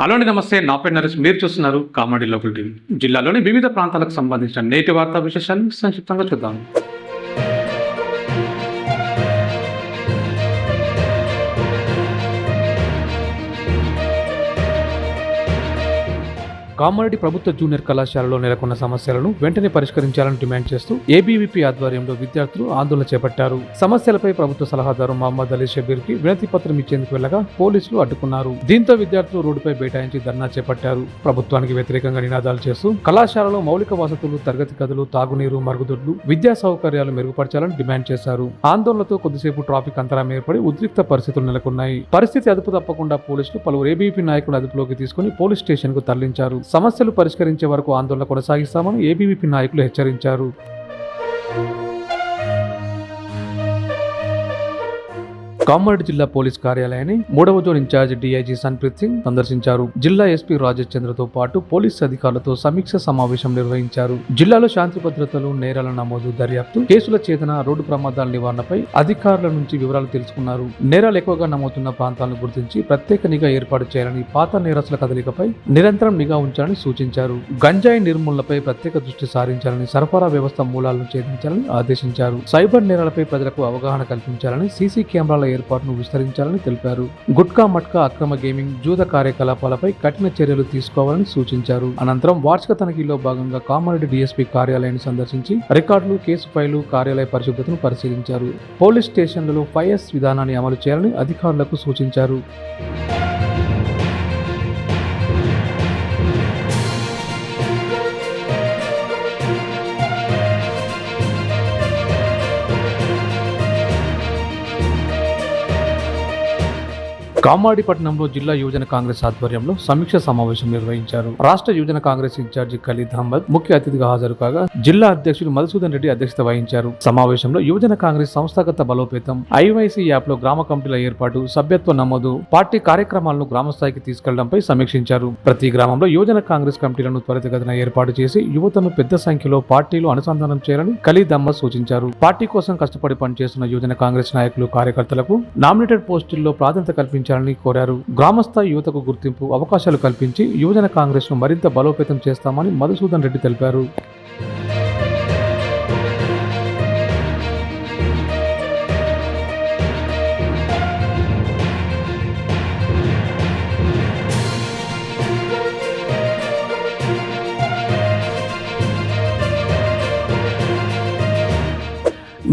Hello అండి, నమస్తే. నా పేరు నరేష్. మీరు చూస్తున్నారు కామెడీ లోకల్ టీవీ. జిల్లాలోని వివిధ ప్రాంతాలకు సంబంధించిన నేటి వార్తా విశేషాలను సంక్షిప్తంగా చూద్దాం. కామారెడ్డి ప్రభుత్వ జూనియర్ కళాశాలలో నెలకొన్న సమస్యలను వెంటనే పరిష్కరించాలని డిమాండ్ చేస్తూ ఏబీవీపీ ఆధ్వర్యంలో విద్యార్థులు ఆందోళన చేపట్టారు. సమస్యలపై ప్రభుత్వ సలహాదారు మహమ్మద్ అలీ షబీర్ కి వినతి పత్రం ఇచ్చేందుకు వెళ్లగా పోలీసులు అడ్డుకున్నారు. దీంతో విద్యార్థులు రోడ్డుపై బైఠాయించి ధర్నా చేపట్టారు. ప్రభుత్వానికి వ్యతిరేకంగా నినాదాలు చేస్తూ కళాశాలలో మౌలిక వసతులు, తరగతి గదులు, తాగునీరు, మరుగుదొడ్లు, విద్యా సౌకర్యాలు మెరుగుపరచాలని డిమాండ్ చేశారు. ఆందోళనతో కొద్దిసేపు ట్రాఫిక్ అంతరాయం ఏర్పడి ఉద్రిక్త పరిస్థితులు నెలకొన్నాయి. పరిస్థితి అదుపు తప్పకుండా పోలీసులు పలువురు ఏబీవీపీ నాయకులను అదుపులోకి తీసుకుని పోలీస్ స్టేషన్ కు తరలించారు. సమస్యలు పరిష్కరించే వరకు ఆందోళన కొనసాగిస్తామని ఏబీవీపీ నాయకులు హెచ్చరించారు. కామారెడ్డి జిల్లా పోలీస్ కార్యాలయాన్ని 3వ zone in charge DIG Sanpreet Singh సందర్శించారు. జిల్లా ఎస్పీ రాజేష్ చంద్రతో పాటు పోలీస్ అధికారులతో సమీక్ష సమావేశం నిర్వహించారు. జిల్లాలో శాంతి భద్రతలు, నేరాల నమోదు, దర్యాప్తు, కేసుల ఛేదన, రోడ్డు ప్రమాదాల నివారణపై అధికారుల నుంచి వివరాలు తెలుసుకున్నారు. నేరాలు ఎక్కువగా నమోదుతున్న ప్రాంతాలను గుర్తించి ప్రత్యేక నిఘా ఏర్పాటు చేయాలని, పాత నేరస్తుల కదలికపై నిరంతరం నిఘా ఉంచాలని సూచించారు. గంజాయి నిర్మూలనపై ప్రత్యేక దృష్టి సారించాలని, సరఫరా వ్యవస్థ మూలాలను ఛేదించాలని ఆదేశించారు. సైబర్ నేరాలపై ప్రజలకు అవగాహన కల్పించాలని, సీసీ కెమెరాల ఏర్పాటును విస్తరించాలని తెలిపారు. గుట్కా మట్కా అక్రమ గేమింగ్, జూద కార్యకలాపాలపై కఠిన చర్యలు తీసుకోవాలని సూచించారు. అనంతరం వార్షిక తనిఖీలో భాగంగా కామారెడ్డి డీఎస్పీ కార్యాలయాన్ని సందర్శించి రికార్డులు, కేసు ఫైలు, కార్యాలయ పరిశుభ్రతను పరిశీలించారు. పోలీస్ స్టేషన్లలో 5S విధానాన్ని అమలు చేయాలని అధికారులకు సూచించారు. కామారెడ్డి పట్టణంలో జిల్లా యువజన కాంగ్రెస్ ఆధ్వర్యంలో సమీక్ష సమావేశం నిర్వహించారు. రాష్ట్ర యువజన కాంగ్రెస్ ఇన్ఛార్జి ఖలీద్ అహ్మద్ ముఖ్య అతిథిగా హాజరు కాగా జిల్లా అధ్యక్షుడు మధుసూదన్ రెడ్డి అధ్యక్షత వహించారు. సమావేశంలో యువజన కాంగ్రెస్ సంస్థాగత బలోపేతం, ఐవైసీ యాప్ లో గ్రామ కమిటీల ఏర్పాటు, సభ్యత్వ నమోదు, పార్టీ కార్యక్రమాలను గ్రామ స్థాయికి తీసుకెళ్లడంపై సమీక్షించారు. ప్రతి గ్రామంలో యువజన కాంగ్రెస్ కమిటీలను త్వరితగతిన ఏర్పాటు చేసి యువతను పెద్ద సంఖ్యలో పార్టీలో అనుసంధానం చేయాలని ఖలీద్ అహ్మద్ సూచించారు. పార్టీ కోసం కష్టపడి పనిచేస్తున్న యువజన కాంగ్రెస్ నాయకులు, కార్యకర్తలకు నామినేటెడ్ పోస్టుల్లో ప్రాధాన్యత కల్పించాలని కోరారు. గ్రామస్థాయి యువతకు గుర్తింపు, అవకాశాలు కల్పించి యువజన కాంగ్రెస్ ను మరింత బలోపేతం చేస్తామని మధుసూదన్ రెడ్డి తెలిపారు.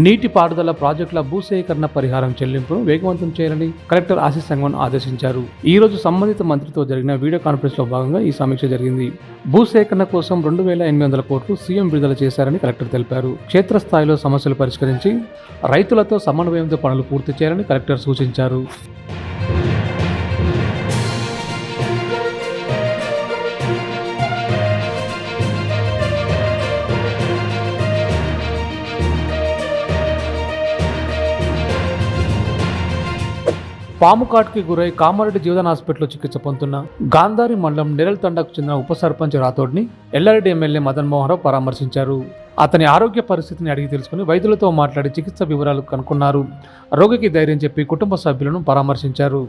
నీటి పారుదల ప్రాజెక్టుల భూసేకరణ పరిహారం చెల్లింపును వేగవంతం చేయాలని కలెక్టర్ ఆశీష్ సంగ్వాన్ ఆదేశించారు. ఈ రోజు సంబంధిత మంత్రితో జరిగిన వీడియో కాన్ఫరెన్స్ లో భాగంగా ఈ సమీక్ష జరిగింది. భూసేకరణ కోసం 2,800 కోట్లు సీఎం విడుదల చేశారని కలెక్టర్ తెలిపారు. క్షేత్రస్థాయిలో సమస్యలు పరిష్కరించి రైతులతో సమన్వయంతో పనులు పూర్తి చేయాలని కలెక్టర్ సూచించారు. పాము కాటుకి గురై కామారెడ్డి జీవదాన్ హాస్పిటల్లో చికిత్స పొందుతున్న గాంధారి మండలం నెరల్ తండాకు చెందిన ఉప సర్పంచ్ రాథోడ్ని ఎల్లారెడ్డి ఎమ్మెల్యే మదన్ మోహన్ రావు పరామర్శించారు. అతని ఆరోగ్య పరిస్థితిని అడిగి తెలుసుకుని వైద్యులతో మాట్లాడి చికిత్స వివరాలు కనుక్కున్నారు. రోగికి ధైర్యం చెప్పి కుటుంబ సభ్యులను పరామర్శించారు.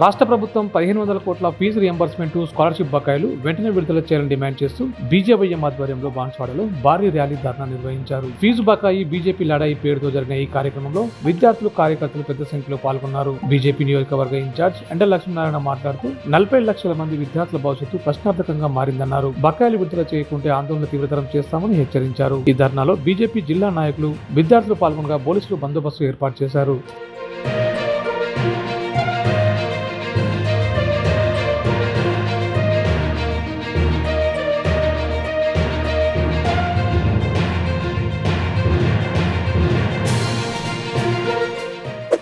రాష్ట్ర ప్రభుత్వం 1,500 కోట్ల ఫీజు రియంబర్స్మెంట్, స్కాలర్షిప్ బకాయిలు వెంటనే విడుదల చేయాలని డిమాండ్ చేస్తూ బీజేవైఎం ఆధ్వర్యంలో బాన్స్వాడలో భారీ ర్యాలీ, ధర్నా నిర్వహించారు. ఫీజు బకాయి బీజేపీ లడాయి పేరుతో జరిగిన ఈ కార్యక్రమంలో విద్యార్థులు, కార్యకర్తలు పెద్ద సంఖ్యలో పాల్గొన్నారు. బీజేపీ నియోజకవర్గ ఇన్ఛార్జ్ ఎండ లక్ష్మీనారాయణ మాట్లాడుతూ 40 లక్షల మంది విద్యార్థుల భవిష్యత్తు ప్రశ్నార్థకంగా మారిందన్నారు. బకాయిలు విడుదల చేయకుంటే ఆందోళన తీవ్రతరం చేస్తామని హెచ్చరించారు. ఈ ధర్నాలో బీజేపీ జిల్లా నాయకులు, విద్యార్థులు పాల్గొనగా పోలీసులు బందోబస్తు ఏర్పాటు చేశారు.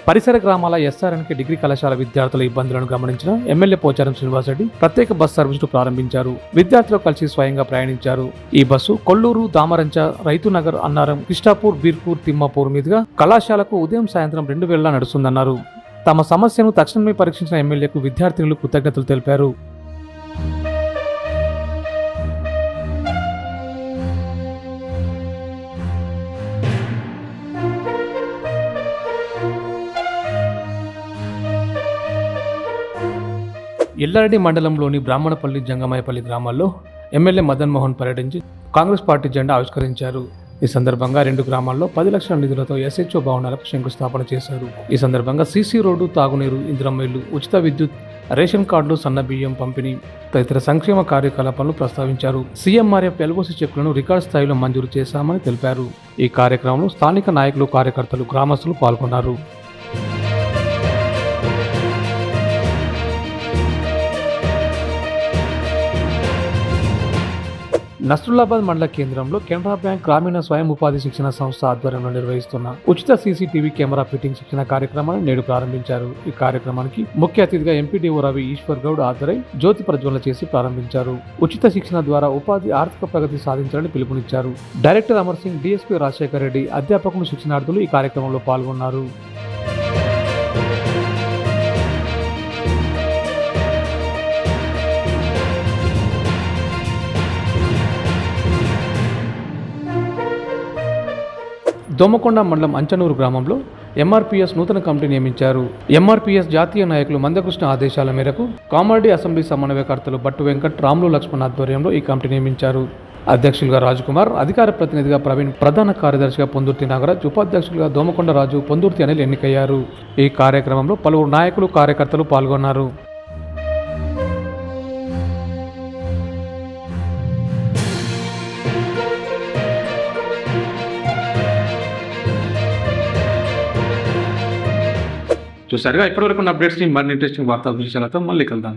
పరిసర గ్రామాల ఎస్ఆర్ఎన్కే డిగ్రీ కళాశాల విద్యార్థుల ఇబ్బందులను గమనించిన ఎమ్మెల్యే పోచారం శ్రీనివాసరెడ్డి ప్రత్యేక బస్ సర్వీసును ప్రారంభించారు. విద్యార్థులు కలిసి స్వయంగా ప్రయాణించారు. ఈ బస్సు కొల్లూరు, దామరంచ, రైతునగర్, అన్నారం, కృష్ణాపూర్, బీర్పూర్, తిమ్మాపూర్ మీదుగా కళాశాలకు ఉదయం సాయంత్రం 2 వేళలా నడుస్తుందన్నారు. తమ సమస్యను తక్షణమే పరీక్షించిన ఎమ్మెల్యేకు విద్యార్థినులు కృతజ్ఞతలు తెలిపారు. ఎల్లారెడ్డి మండలంలోని బ్రాహ్మణపల్లి, జంగమాయపల్లి గ్రామాల్లో ఎమ్మెల్యే మదన్ మోహన్ పర్యటించి కాంగ్రెస్ పార్టీ జెండా ఆవిష్కరించారు. ఈ సందర్భంగా 2 గ్రామాల్లో 10 లక్షల నిధులతో SHO భవనాలకు శంకుస్థాపన చేశారు. ఈ సందర్భంగా సీసీ రోడ్డు, తాగునీరు, ఇందిరమ్మ ఇల్లు, ఉచిత విద్యుత్, రేషన్ కార్డులు, సన్న బియ్యం పంపిణీ తదితర సంక్షేమ కార్యకలాపాలను ప్రస్తావించారు. CMRF LOC చెక్కులను రికార్డు స్థాయిలో మంజూరు చేశామని తెలిపారు. ఈ కార్యక్రమంలో స్థానిక నాయకులు, కార్యకర్తలు, గ్రామస్తులు పాల్గొన్నారు. నస్రుల్లాబాద్ మండల కేంద్రంలో కెనరా బ్యాంక్ గ్రామీణ స్వయం ఉపాధి శిక్షణ సంస్థ ఆధ్వర్యంలో నిర్వహిస్తున్న ఉచిత CCTV కెమెరా ఫిట్టింగ్ శిక్షణ కార్యక్రమాన్ని నేడు ప్రారంభించారు. ఈ కార్యక్రమానికి ముఖ్య అతిథిగా ఎంపీడీఓ రవి ఈశ్వర్ గౌడ్ హాజరై జ్యోతి ప్రజ్వలన చేసి ప్రారంభించారు. ఉచిత శిక్షణ ద్వారా ఉపాధి, ఆర్థిక ప్రగతి సాధించాలని పిలుపునిచ్చారు. డైరెక్టర్ అమర్ సింగ్, DSP రాజశేఖర్ రెడ్డి, అధ్యాపకులు, శిక్షణార్థులు ఈ కార్యక్రమంలో పాల్గొన్నారు. దోమకొండ మండలం అంచనూరు గ్రామంలో MRPS నూతన కమిటీ నియమించారు. MRPS జాతీయ నాయకులు మందకృష్ణ ఆదేశాల మేరకు కామారెడ్డి అసెంబ్లీ సమన్వయకర్తలు బట్టు వెంకట్, రాములు లక్ష్మణ్ ఆధ్వర్యంలో ఈ కమిటీ నియమించారు. అధ్యక్షులుగా రాజకుమార్, అధికార ప్రతినిధిగా ప్రవీణ్, ప్రధాన కార్యదర్శిగా పొందుర్తి నాగరాజ్, ఉపాధ్యక్షులుగా దోమకొండ రాజు, పొందుర్తి అనిల్ ఎన్నికయ్యారు. ఈ కార్యక్రమంలో పలువురు నాయకులు, కార్యకర్తలు పాల్గొన్నారు. చూసారుగా ఇప్పటివరకు ఉన్న అప్డేట్స్ని మరిన్ని ఇంట్రెస్టింగ్ వార్తా విశేషాలతో మళ్ళీ కలుద్దాం.